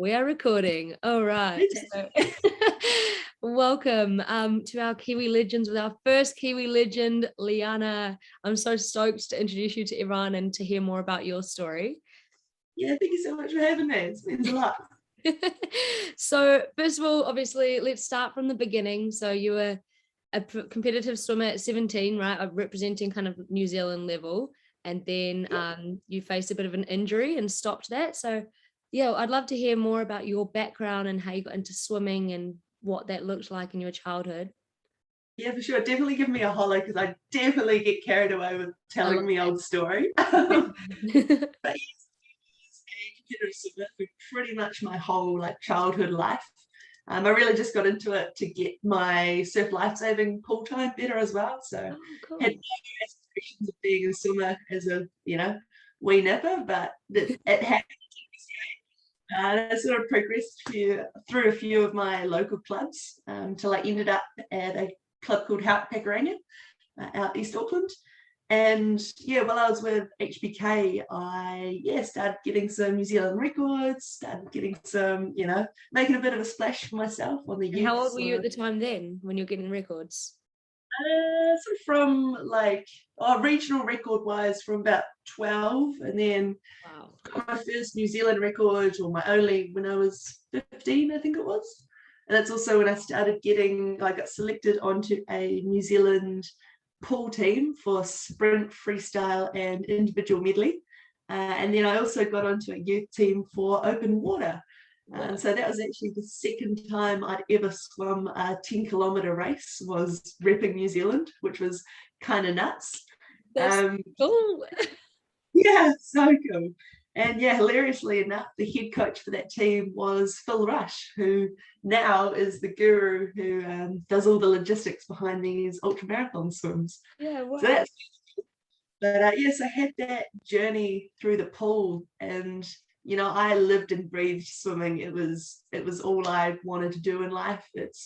We are recording. All right. So welcome to our Kiwi Legends with our first Kiwi Legend, Liana. I'm so stoked to introduce you to everyone and to hear more about your story. Yeah, thank you so much for having me. It means a lot. So first of all, obviously, let's start from the beginning. So you were a competitive swimmer at 17, right? Representing kind of New Zealand level. And then you faced a bit of an injury and stopped that. So yeah, I'd love to hear more about your background and how you got into swimming and what that looked like in your childhood. Yeah, for sure. Definitely give me a holler because I definitely get carried away with I telling love me old story. that. But yes, a competitive swimmer for pretty much my whole childhood life. I really just got into it to get my surf lifesaving pool time better as well. So Oh, had cool. no aspirations of being a swimmer as a wee nipper, but it happened. I sort of progressed through a few of my local clubs until I ended up at a club called Pakaranga out East Auckland. And yeah, while I was with HBK, I started getting some New Zealand records, started getting some, making a bit of a splash for myself on the And how youth old were you sort at of. the time then when you were getting records? Sort of from regional record wise from about 12, and then Wow. got my first New Zealand record, or my only, when I was 15, I think it was. And that's also when I started I got selected onto a New Zealand pool team for sprint, freestyle, and individual medley. And then I also got onto a youth team for open water. Wow. So that was actually the second time I'd ever swum a 10-kilometer race, was repping New Zealand, which was kind of nuts. That's Um, cool. yeah, so cool. And yeah, hilariously enough, the head coach for that team was Phil Rush, who now is the guru who does all the logistics behind these ultramarathon swims. Yeah, So wow. that's, but yes, I had that journey through the pool, and I lived and breathed swimming. It was all I wanted to do in life. It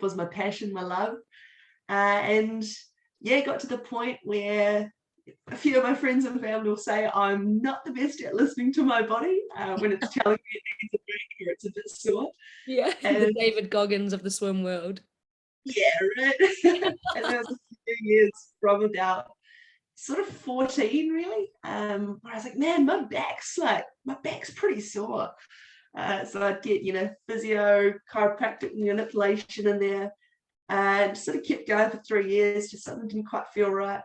was my passion, my love, and yeah, got to the point where a few of my friends and family will say I'm not the best at listening to my body when it's telling me it needs a break or it's a bit sore. Yeah, the And David Goggins of the swim world. yeah, right. And there was a few years from about sort of 14 really, where I was like, man, my back's pretty sore. So I'd get, physio, chiropractic manipulation in there, and sort of kept going for 3 years, just something didn't quite feel right.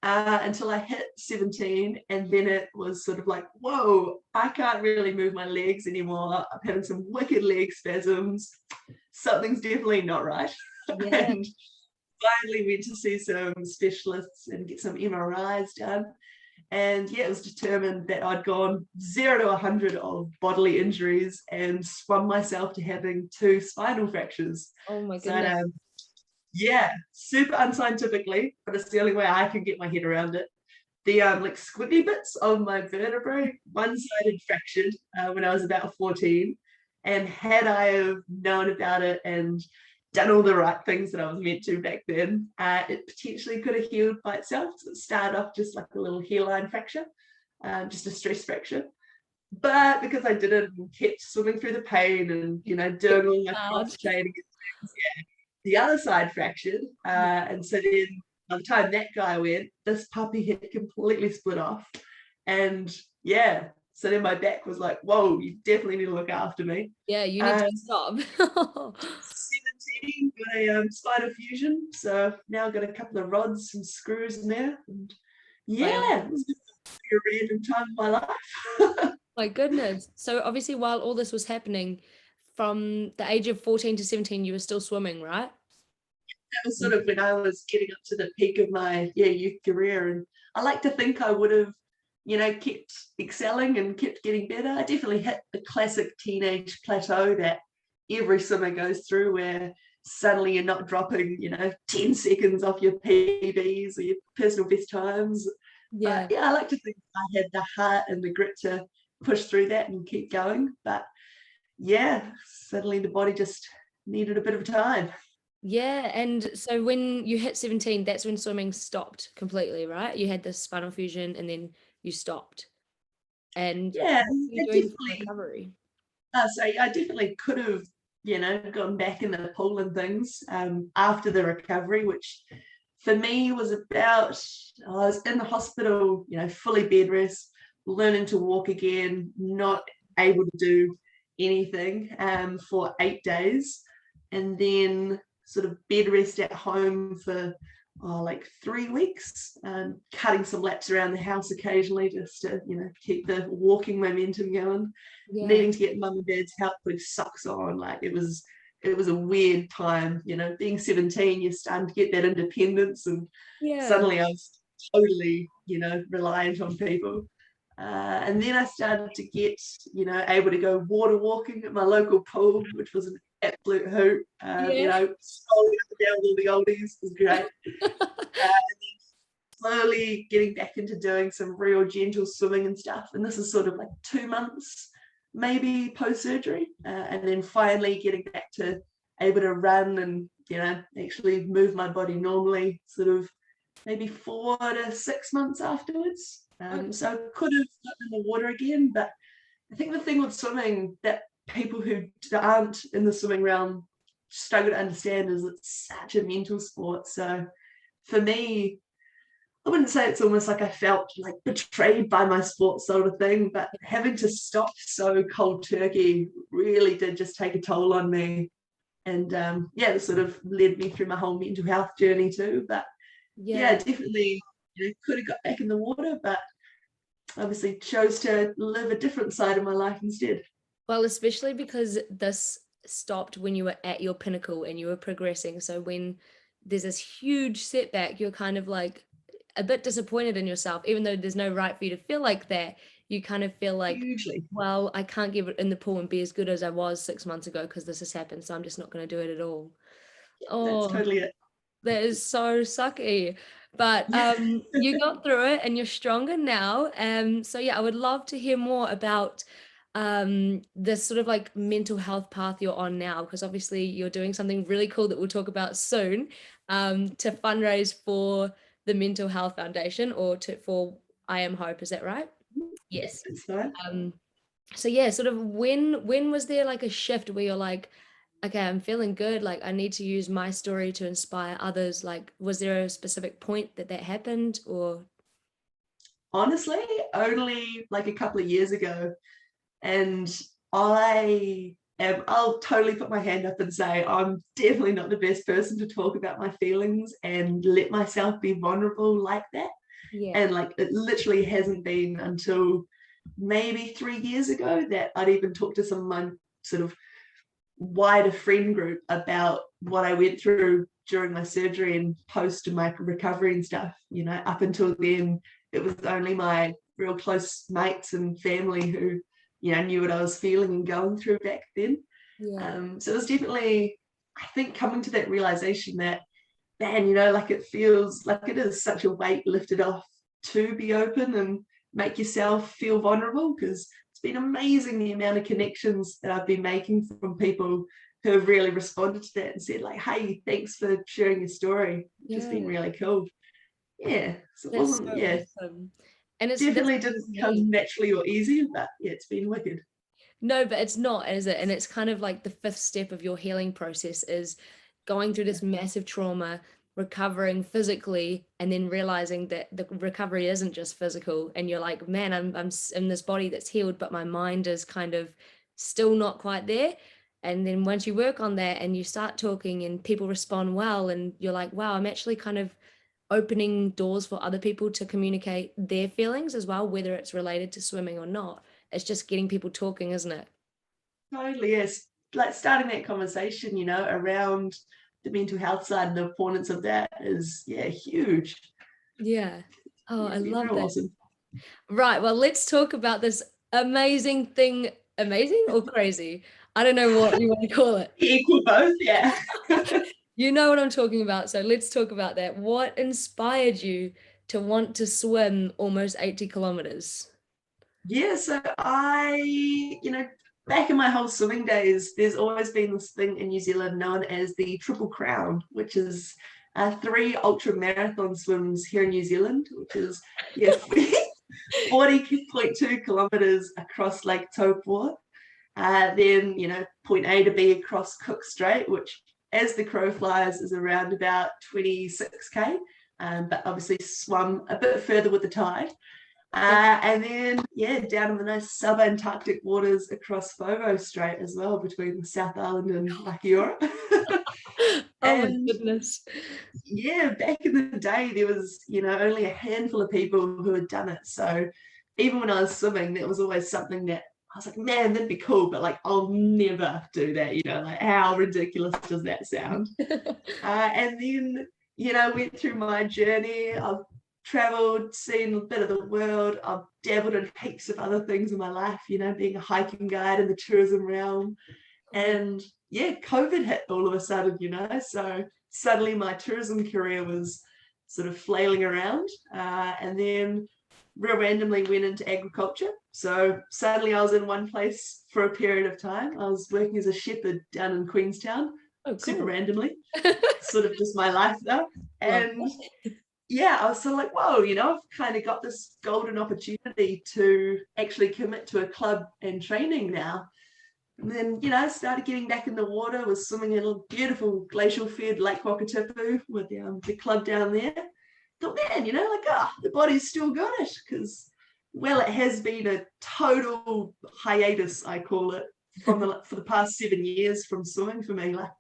Until I hit 17, and then it was sort of like, whoa, I can't really move my legs anymore. I'm having some wicked leg spasms. Something's definitely not right. Yeah. And finally went to see some specialists and get some MRIs done. And yeah, it was determined that I'd gone 0 to 100 of bodily injuries and swum myself to having 2 spinal fractures. Oh my So goodness. yeah, super unscientifically, but it's the only way I can get my head around it. The squiggly bits of my vertebrae, one-sided fractured when I was about 14. And had I have known about it and done all the right things that I was meant to back then, it potentially could have healed by itself. So it started off just like a little hairline fracture, just a stress fracture. But because I didn't and kept swimming through the pain and doing all my Hard. cross training and things, yeah, the other side fractured. And so then by the time that guy went, this puppy had completely split off. And yeah, so then my back was like, whoa, you definitely need to look after me. Yeah, you need to Um, stop. 17, got a spinal fusion. So now I've got a couple of rods and screws in there. And Wow. yeah, it was just a random time of my life. My goodness. So obviously while all this was happening, from the age of 14 to 17, you were still swimming, right? That was sort of when I was getting up to the peak of my youth career, and I like to think I would have kept excelling and kept getting better. I definitely hit the classic teenage plateau that every swimmer goes through, where suddenly you're not dropping 10 seconds off your PBs or your personal best times. But Yeah. yeah, I like to think I had the heart and the grit to push through that and keep going. But yeah, suddenly the body just needed a bit of time. Yeah. And so when you hit 17, that's when swimming stopped completely, right? You had this spinal fusion and then you stopped. And Yeah, what were you it doing for definitely. recovery? So I definitely could have, gone back in the pool and things after the recovery, which for me was about, I was in the hospital, fully bed rest, learning to walk again, not able to do anything for 8 days. And then sort of bed rest at home for like 3 weeks, cutting some laps around the house occasionally just to, keep the walking momentum going, needing to get mum and dad's help with socks on. Like it was a weird time, being 17, you're starting to get that independence, and suddenly I was totally, reliant on people. And then I started to get, able to go water walking at my local pool, which was an absolute hoot. Strolling up and down with all the oldies was great. Slowly getting back into doing some real gentle swimming and stuff. And this is sort of like 2 months, maybe post-surgery. And then finally getting back to able to run and, actually move my body normally, sort of maybe 4 to 6 months afterwards. So could have gotten in the water again, but I think the thing with swimming that people who aren't in the swimming realm struggle to understand is it's such a mental sport. So for me, I wouldn't say it's almost like I felt like betrayed by my sport sort of thing, but having to stop so cold turkey really did just take a toll on me. And it sort of led me through my whole mental health journey too. But definitely could have got back in the water, but obviously chose to live a different side of my life instead. Well, especially because this stopped when you were at your pinnacle and you were progressing. So when there's this huge setback, you're kind of like a bit disappointed in yourself, even though there's no right for you to feel like that. You kind of feel like, hugely, well, I can't get in the pool and be as good as I was 6 months ago because this has happened. So I'm just not going to do it at all. That's totally it. That is so sucky. But you got through it and you're stronger now. So yeah, I would love to hear more about this sort of like mental health path you're on now, because obviously you're doing something really cool that we'll talk about soon, to fundraise for the Mental Health Foundation, or for I Am Hope. Is that right? Yes. That's fine. So yeah, sort of when was there like a shift where you're like, okay, I'm feeling good, like I need to use my story to inspire others? Like, was there a specific point that happened, or? Honestly, only like a couple of years ago. And I'll totally put my hand up and say I'm definitely not the best person to talk about my feelings and let myself be vulnerable like that. And like it literally hasn't been until maybe 3 years ago that I'd even talked to some of my sort of wider friend group about what I went through during my surgery and post my recovery and stuff. Up until then, it was only my real close mates and family who, knew what I was feeling and going through back then. So it was definitely, I think, coming to that realization that, man, like it feels like it is such a weight lifted off to be open and make yourself feel vulnerable, because it's been amazing the amount of connections that I've been making from people who have really responded to that and said like, hey, thanks for sharing your story. It's just been really cool. So it wasn't, awesome. And it's definitely didn't come naturally or easy, but it's been wicked. No, but it's not, is it? And it's kind of like the fifth step of your healing process is going through this massive trauma, recovering physically, and then realizing that the recovery isn't just physical. And you're like, man, I'm in this body that's healed, but my mind is kind of still not quite there. And then once you work on that and you start talking and people respond well, and you're like, wow, I'm actually kind of opening doors for other people to communicate their feelings as well, whether it's related to swimming or not. It's just getting people talking, isn't it? Totally, yes. Like starting that conversation, around the mental health side and the importance of that is, huge. Yeah. Oh, I love that. Awesome. Right. Well, let's talk about this amazing thing. Amazing or crazy? I don't know what you want to call it. Equal both, yeah. You know what I'm talking about. So let's talk about that. What inspired you to want to swim almost 80 kilometers? Yeah, so back in my whole swimming days, there's always been this thing in New Zealand known as the Triple Crown, which is 3 ultra marathon swims here in New Zealand, which is 40.2 kilometers across Lake Taupua. Then, point A to B across Cook Strait, which as the crow flies is around about 26k, but obviously swum a bit further with the tide. And then, down in the nice subantarctic waters across Fogo Strait as well, between the South Island and Lakiora. Oh my goodness. Yeah, back in the day, there was, only a handful of people who had done it. So even when I was swimming, that was always something that I was like, man, that'd be cool, but like, I'll never do that, like how ridiculous does that sound? And then, went through my journey. I've traveled, seen a bit of the world. I've dabbled in heaps of other things in my life, being a hiking guide in the tourism realm. And COVID hit all of a sudden, so suddenly my tourism career was sort of flailing around. And then real randomly went into agriculture. So suddenly I was in one place for a period of time. I was working as a shepherd down in Queenstown, super randomly, sort of just my life though. And I was sort of like, whoa, I've kind of got this golden opportunity to actually commit to a club and training now. And then, started getting back in the water, was swimming in a beautiful glacial-fed Lake Wakatipu with the club down there. Thought, man, the body's still got it, because, well, it has been a total hiatus, I call it, for the past 7 years from swimming for me. Like,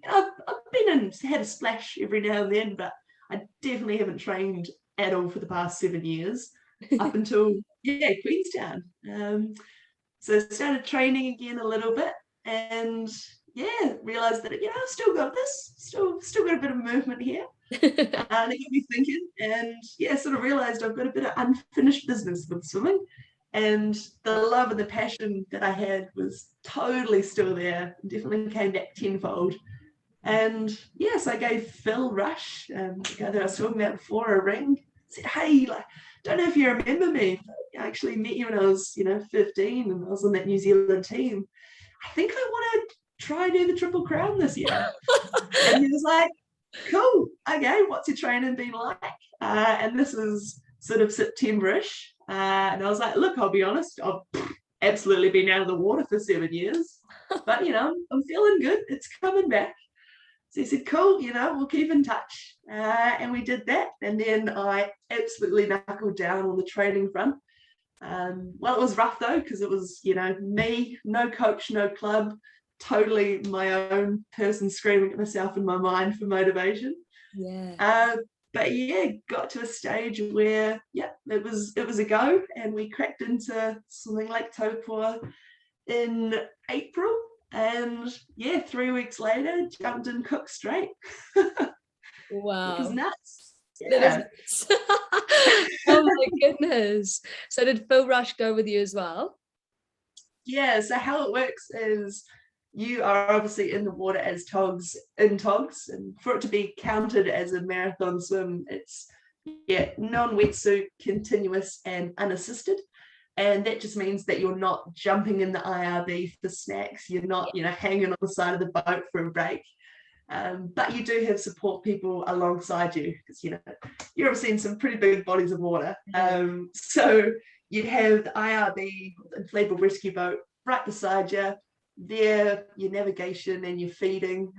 I've been had a splash every now and then, but I definitely haven't trained at all for the past 7 years, up until, Queenstown. So I started training again a little bit, and realized that I've still got this, still got a bit of movement here. And it got me thinking, and sort of realized I've got a bit of unfinished business with swimming, and the love and the passion that I had was totally still there. Definitely came back tenfold. And so I gave Phil Rush, the guy that I was talking about before, a ring. Said, hey, don't know if you remember me, but I actually met you when I was 15, and I was on that New Zealand team. I think I want to try do the Triple Crown this year. And he was like, cool, okay, what's your training been like? And this is sort of September-ish. And I was like, look, I'll be honest, I've absolutely been out of the water for 7 years, but I'm feeling good, it's coming back. So he said, cool, we'll keep in touch. And we did that. And then I absolutely knuckled down on the training front. Well, it was rough though, because it was, me, no coach, no club, totally my own person screaming at myself in my mind for motivation. But got to a stage where, it was a go, and we cracked into swimming Lake Taupua in April. And 3 weeks later, jumped in Cook Strait. Wow. Which is nuts. Oh my goodness. So did Phil Rush go with you as well? Yeah, so how it works is you are obviously in the water as togs, and for it to be counted as a marathon swim, it's non-wetsuit, continuous and unassisted. And that just means that you're not jumping in the IRB for snacks. You're not, hanging on the side of the boat for a break. But you do have support people alongside you, because, you're obviously in some pretty big bodies of water. So you'd have the IRB, inflatable rescue boat, right beside you. There, your navigation and your feeding,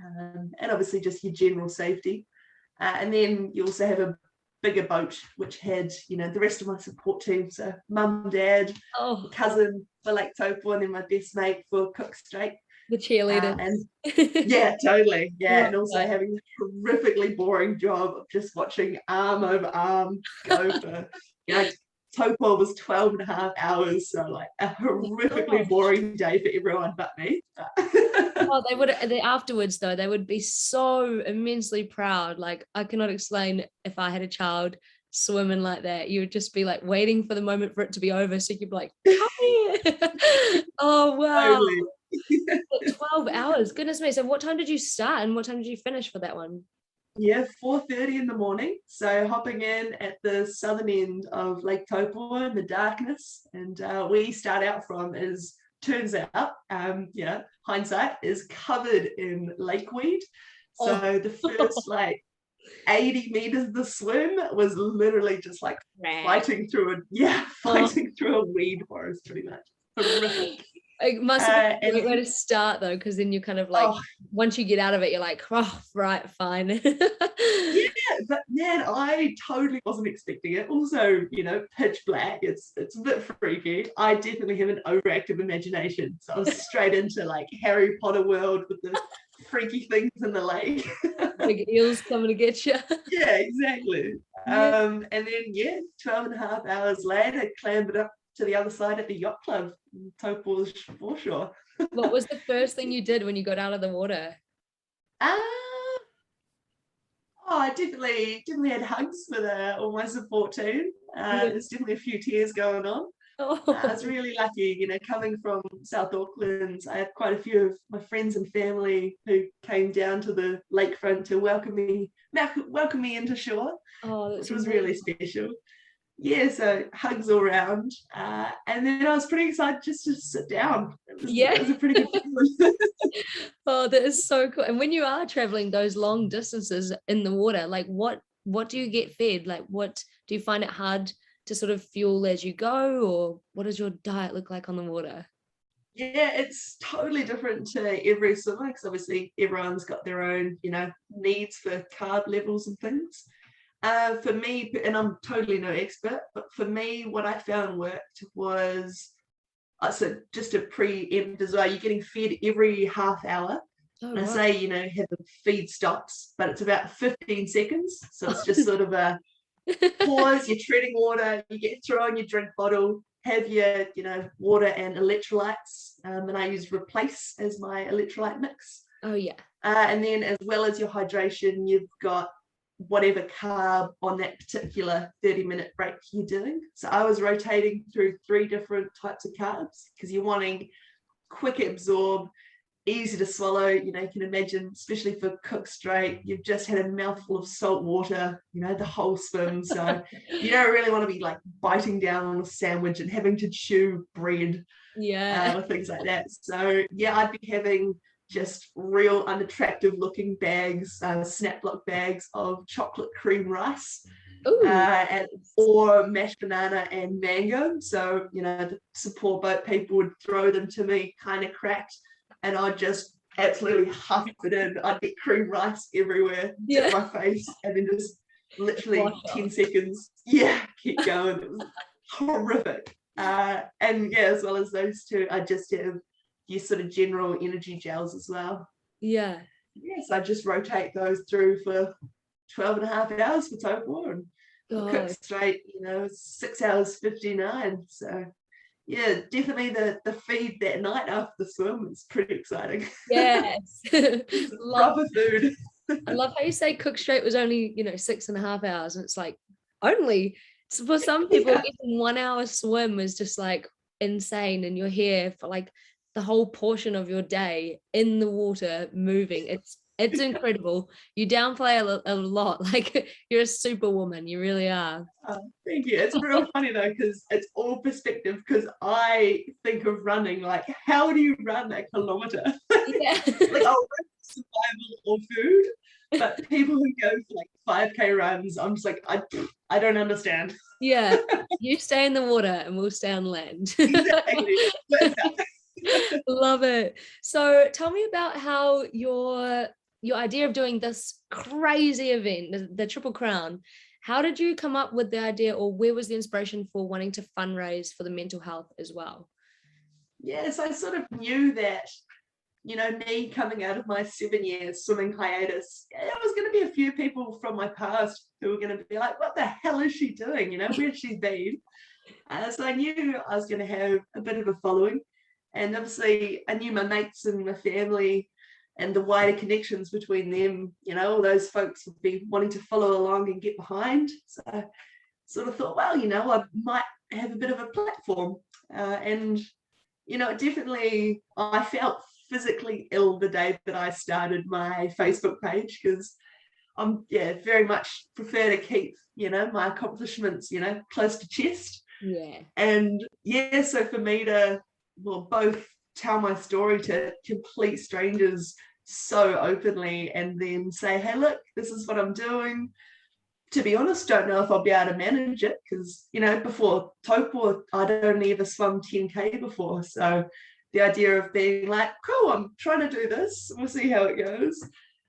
and obviously just your general safety. And then you also have a bigger boat which had the rest of my support team, so mum, dad, cousin for Lake Taupua, and then my best mate for Cook Strait, the cheerleader. And totally, and also having a horrifically boring job of just watching arm over arm go for Taupua was 12 and a half hours, so like a horrifically boring day for everyone but me. Afterwards though, they would be so immensely proud. Like, I cannot explain, if I had a child swimming like that, you would just be like waiting for the moment for it to be over, so you'd be like, come here. Oh wow. Totally. 12 hours, goodness me. So what time did you start and what time did you finish for that one? 4:30 in the morning, so hopping in at the southern end of Lake Taupua in the darkness, and we start out from is, turns out, hindsight, is covered in lakeweed. So the first 80 meters of the swim was literally just fighting through a weed forest, pretty much. Horrific. It must have been a great way And to start though, because then you're kind of like, oh, once you get out of it, you're like, oh, right, fine. yeah, but man, I totally wasn't expecting it. Also, pitch black, it's a bit freaky. I definitely have an overactive imagination. So I was straight into like Harry Potter world with the freaky things in the lake. Big eels coming to get you. Yeah, exactly. Yeah. And then 12 and a half hours later, clambered up to the other side at the yacht club, Taupo's foreshore. What was the first thing you did when you got out of the water? Uh, I definitely had hugs with all my support team. Yeah. There's definitely a few tears going on. I was Oh, really lucky, coming from South Auckland. I had quite a few of my friends and family who came down to the lakefront to welcome me into shore, oh, which that's was amazing. really special. Yeah, so hugs all around. And then I was pretty excited just to sit down. Yeah. It was a pretty good feeling. Oh, that is so cool. And when you are traveling those long distances in the water, like what do you get fed? Like what do you find it hard to sort of fuel as you go, or what does your diet look like on the water? Yeah, it's totally different to every swimmer because obviously everyone's got their own, needs for carb levels and things. For me, and I'm totally no expert, but for me, what I found worked was so just to preempt as well, you're getting fed every half hour. Oh, And I right. say, have the feed stops, but it's about 15 seconds. So it's just sort of a pause, you're treading water, you get thrown your drink bottle, have your, water and electrolytes. And I use Replace as my electrolyte mix. Oh, yeah. And then as well as your hydration, you've got whatever carb on that particular 30-minute break you're doing. So I was rotating through 3 different types of carbs because you're wanting quick absorb, easy to swallow. You can imagine, especially for cook straight, you've just had a mouthful of salt water, the whole swim. So you don't really want to be like biting down on a sandwich and having to chew bread Yeah. or things like that. So yeah, I'd be having just real unattractive looking bags, snap block bags of chocolate cream rice, Ooh. or mashed banana and mango. So, the support boat people would throw them to me kind of cracked, and I'd just absolutely huff it in. I'd get cream rice everywhere, dip my face, and then just literally 10 seconds. Yeah, keep going. It was horrific. And yeah, as well as those two, I just have your sort of general energy gels as well. Yeah. Yes, I just rotate those through for 12 and a half hours for Taupo, and for cook Oh, straight, 6 hours 59. So yeah, definitely the feed that night after the swim is pretty exciting. yes. love Proper food. I love how you say cook straight was only, 6.5 hours. And it's like only for some people, Yeah. even 1 hour swim is just like insane. And you're here for like the whole portion of your day in the water moving. It's incredible. You downplay a lot. Like you're a superwoman. You really are. Thank you. It's real funny though, because it's all perspective. Because I think of running like, how do you run a kilometer? Yeah. Like, I'll run survival or food, but people who go for like 5K runs, I'm just like, I don't understand. Yeah. You stay in the water and we'll stay on land. Exactly. Love it. So tell me about how your idea of doing this crazy event, the Triple Crown, how did you come up with the idea, or where was the inspiration for wanting to fundraise for the mental health as well? Yes, I sort of knew that, me coming out of my 7-year swimming hiatus, there was going to be a few people from my past who were going to be like, what the hell is she doing? Where's she been? So I knew I was going to have a bit of a following. And obviously I knew my mates and my family and the wider connections between them, all those folks would be wanting to follow along and get behind. So I sort of thought, well, I might have a bit of a platform. And definitely I felt physically ill the day that I started my Facebook page, because I'm very much prefer to keep my accomplishments close to chest. Yeah. And so for me to both tell my story to complete strangers so openly and then say, hey, look, this is what I'm doing. To be honest, don't know if I'll be able to manage it because, before Taupo, I'd only ever swum 10K before. So the idea of being like, cool, I'm trying to do this, we'll see how it goes,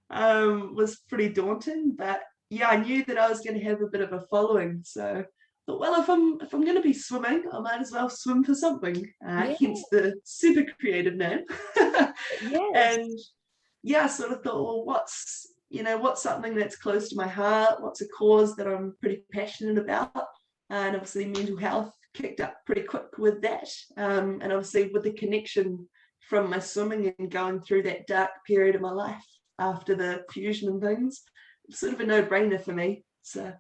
was pretty daunting. But yeah, I knew that I was going to have a bit of a following. So I thought, well, if I'm going to be swimming, I might as well swim for something. Yeah. Hence the super creative name. Yes. And yeah, I sort of thought, well, what's something that's close to my heart? What's a cause that I'm pretty passionate about? And obviously mental health kicked up pretty quick with that. And obviously with the connection from my swimming and going through that dark period of my life after the fusion and things, it's sort of a no-brainer for me. So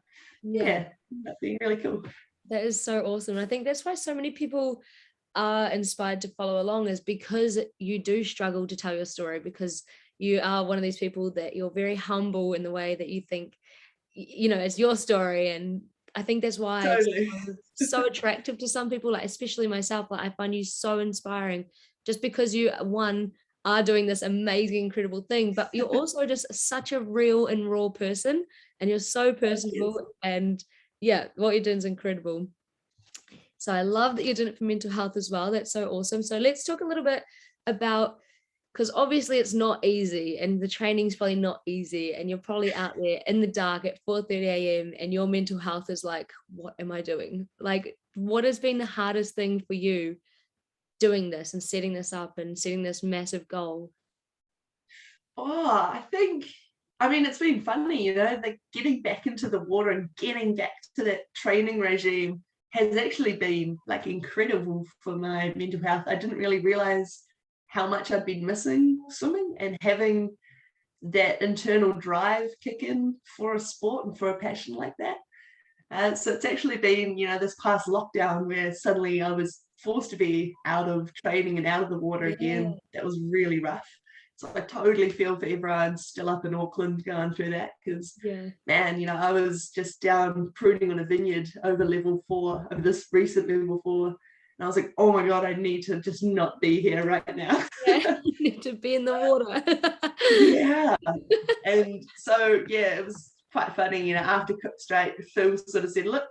yeah, that'd be really cool. That is so awesome. I think that's why so many people are inspired to follow along, is because you do struggle to tell your story, because you are one of these people that you're very humble in the way that you think, it's your story. And I think that's why Totally. it's so attractive to some people, like especially myself. Like, I find you so inspiring just because you, one, are doing this amazing, incredible thing, but you're also just such a real and raw person, and you're so personable. And yeah, what you're doing is incredible. So I love that you're doing it for mental health as well. That's so awesome. So let's talk a little bit about, because obviously it's not easy, and the training's probably not easy, and you're probably out there in the dark at 4:30 a.m. and your mental health is like, what am I doing? Like, what has been the hardest thing for you doing this and setting this up and setting this massive goal? I mean, it's been funny, like getting back into the water and getting back to that training regime has actually been like incredible for my mental health. I didn't really realize how much I'd been missing swimming, and having that internal drive kick in for a sport and for a passion like that. So it's actually been, this past lockdown where suddenly I was forced to be out of training and out of the water again. That was really rough. So I totally feel for everyone still up in Auckland going through that, because man, I was just down pruning on a vineyard over level 4, over this recent level 4. And I was like, oh my God, I need to just not be here right now. You need to be in the water. Yeah. And so, yeah, it was quite funny, after Cook Straight, Phil sort of said, look,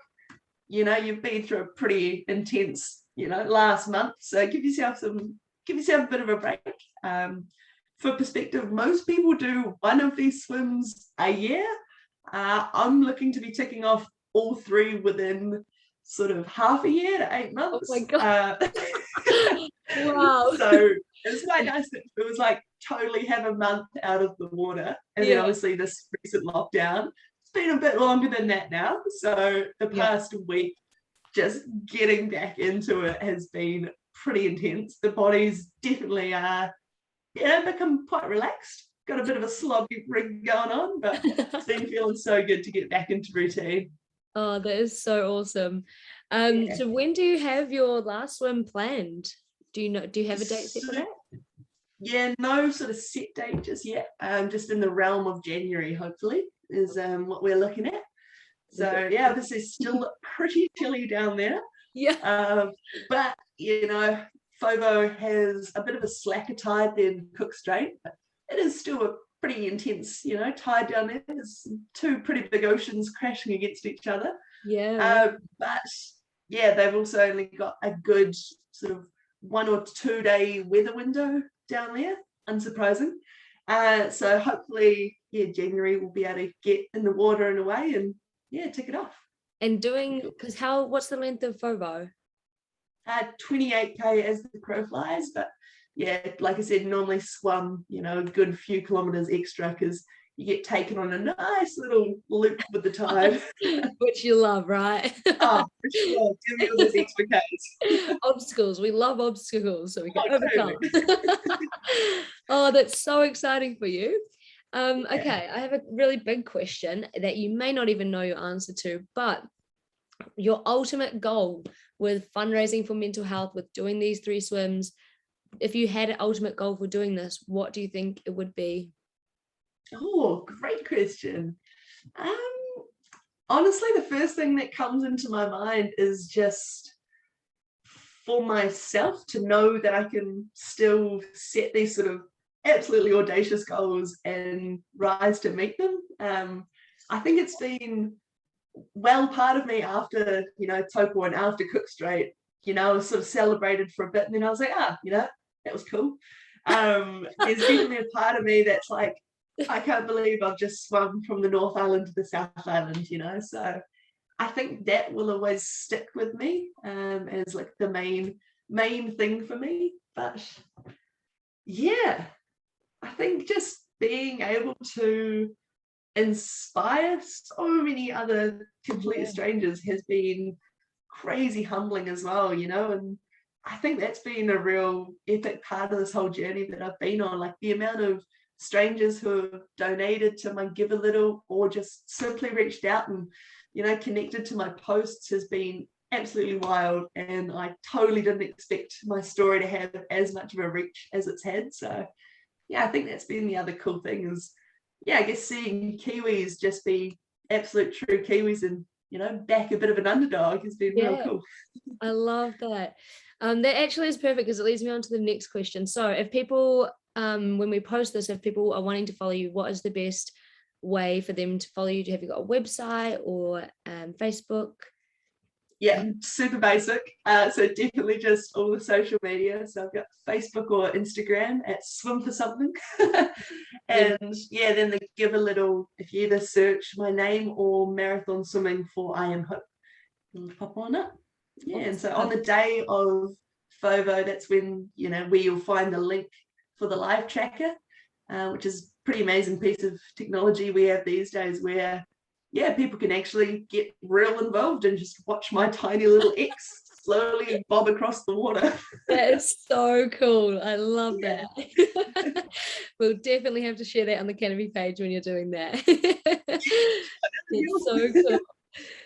you've been through a pretty intense, last month. So give yourself a bit of a break. For perspective, most people do one of these swims a year. I'm looking to be ticking off all 3 within sort of half a year to 8 months. Oh my God. Wow. So it's quite nice that it was like totally have a month out of the water. And then obviously this recent lockdown, it's been a bit longer than that now. So the past week, just getting back into it has been pretty intense. The body's definitely become quite relaxed. Got a bit of a slobby rig going on, but it's been feeling so good to get back into routine. Oh, that is so awesome. So when do you have your last swim planned? Do you have a date set for that? Yeah, no sort of set date just yet. Just in the realm of January, hopefully, is what we're looking at. So yeah, this is still pretty chilly down there. Yeah. But FOVO has a bit of a slacker tide than Cook Strait, but it is still a pretty intense, tide down there. There's 2 pretty big oceans crashing against each other. But yeah, they've also only got a good sort of 1 or 2 day weather window down there, unsurprising. So hopefully, January we'll be able to get in the water and away and tick it off. And because what's the length of FOVO? 28k as the crow flies, but yeah, like I said, normally swum, a good few kilometers extra, because you get taken on a nice little loop with the tide. Which you love, right? Oh, for sure. Give me all those extra Ks. Obstacles. We love obstacles, so we can overcome. Oh, that's so exciting for you. Okay, I have a really big question that you may not even know your answer to, but your ultimate goal with fundraising for mental health, with doing these 3 swims, if you had an ultimate goal for doing this, what do you think it would be? Oh, great question. Honestly, the first thing that comes into my mind is just for myself to know that I can still set these sort of absolutely audacious goals and rise to meet them. I think it's been part of me after, Taupo and after Cook Strait, I was sort of celebrated for a bit, and then I was like, that was cool. There's definitely a part of me that's like, I can't believe I've just swum from the North Island to the South Island, you know. So I think that will always stick with me as like the main thing for me. But yeah, I think just being able to inspire so many other complete strangers has been crazy humbling as well, you know. And I think that's been a real epic part of this whole journey that I've been on, like the amount of strangers who have donated to my Give a Little or just simply reached out and, you know, connected to my posts has been absolutely wild. And I totally didn't expect my story to have as much of a reach as it's had. So yeah, I think that's been the other cool thing is, yeah, I guess seeing Kiwis just be absolute true Kiwis and, you know, back a bit of an underdog has been real cool. I love that. That actually is perfect because it leads me on to the next question. So if people, when we post this, if people are wanting to follow you, what is the best way for them to follow you? Have you got a website or Facebook? Yeah, super basic. So definitely just all the social media. So I've got Facebook or Instagram at Swim for Something. And yeah, then the Give a Little, if you either search my name or marathon swimming for I Am Hope, you'll pop on up. Yeah, and so on the day of FOVO, that's when, you know, where you'll find the link for the live tracker, which is a pretty amazing piece of technology we have these days where, yeah, people can actually get real involved and just watch my tiny little X slowly bob across the water. That is so cool. I love that. We'll definitely have to share that on the Canopy page when you're doing that. It's so cool.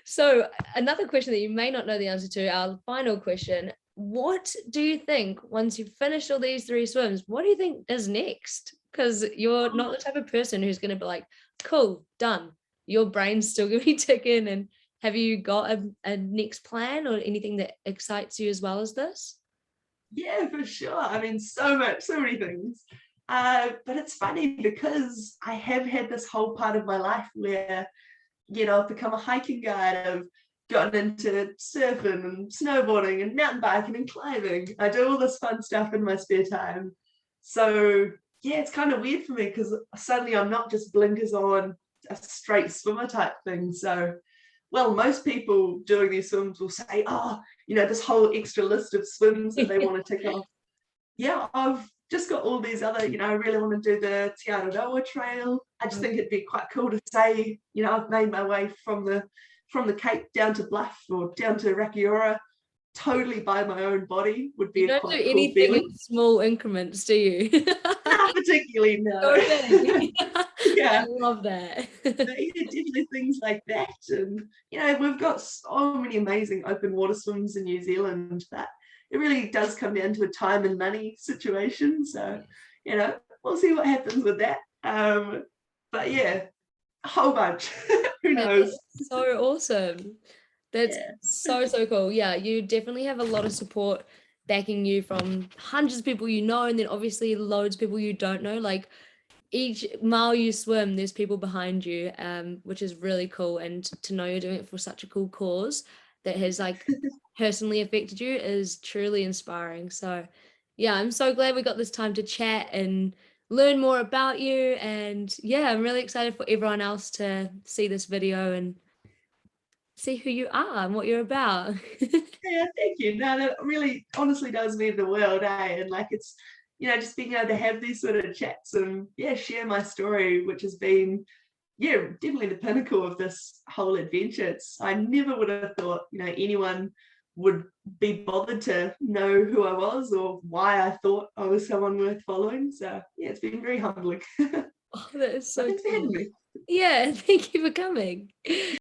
So another question that you may not know the answer to, our final question, what do you think once you've finished all these 3 swims, what do you think is next? Because you're not the type of person who's going to be like, cool, done. Your brain's still going to be ticking. And have you got a next plan or anything that excites you as well as this? Yeah, for sure. I mean, so many things. But it's funny because I have had this whole part of my life where, you know, I've become a hiking guide. I've gotten into surfing and snowboarding and mountain biking and climbing. I do all this fun stuff in my spare time. So yeah, it's kind of weird for me because suddenly I'm not just blinkers on, a straight swimmer type thing. So, well, most people doing these swims will say, oh, you know, this whole extra list of swims that they want to tick off. Yeah, I've just got all these other, you know, I really want to do the Te Araroa Trail. I just think it'd be quite cool to say, you know, I've made my way from the Cape down to Bluff or down to Rakiura totally by my own body would be a quite cool feeling. You don't do anything in small increments, do you? Not particularly, no. Yeah, I love that. But yeah, definitely things like that. And you know, we've got so many amazing open water swims in New Zealand that it really does come down to a time and money situation. So, you know, we'll see what happens with that. But yeah, a whole bunch. Who knows? That's so awesome. That's so cool. Yeah, you definitely have a lot of support backing you from hundreds of people you know, and then obviously loads of people you don't know. Like each mile you swim, there's people behind you, which is really cool. And to know you're doing it for such a cool cause that has like personally affected you is truly inspiring. So yeah, I'm so glad we got this time to chat and learn more about you. And yeah, I'm really excited for everyone else to see this video and see who you are and what you're about. Yeah, thank you. No, that really honestly does mean the world, eh? And like it's, you know, just being able to have these sort of chats and yeah, share my story, which has been, yeah, definitely the pinnacle of this whole adventure. I never would have thought, you know, anyone would be bothered to know who I was or why I thought I was someone worth following. So yeah, it's been very humbling. Oh, that is so Thanks for having me. Yeah, thank you for coming.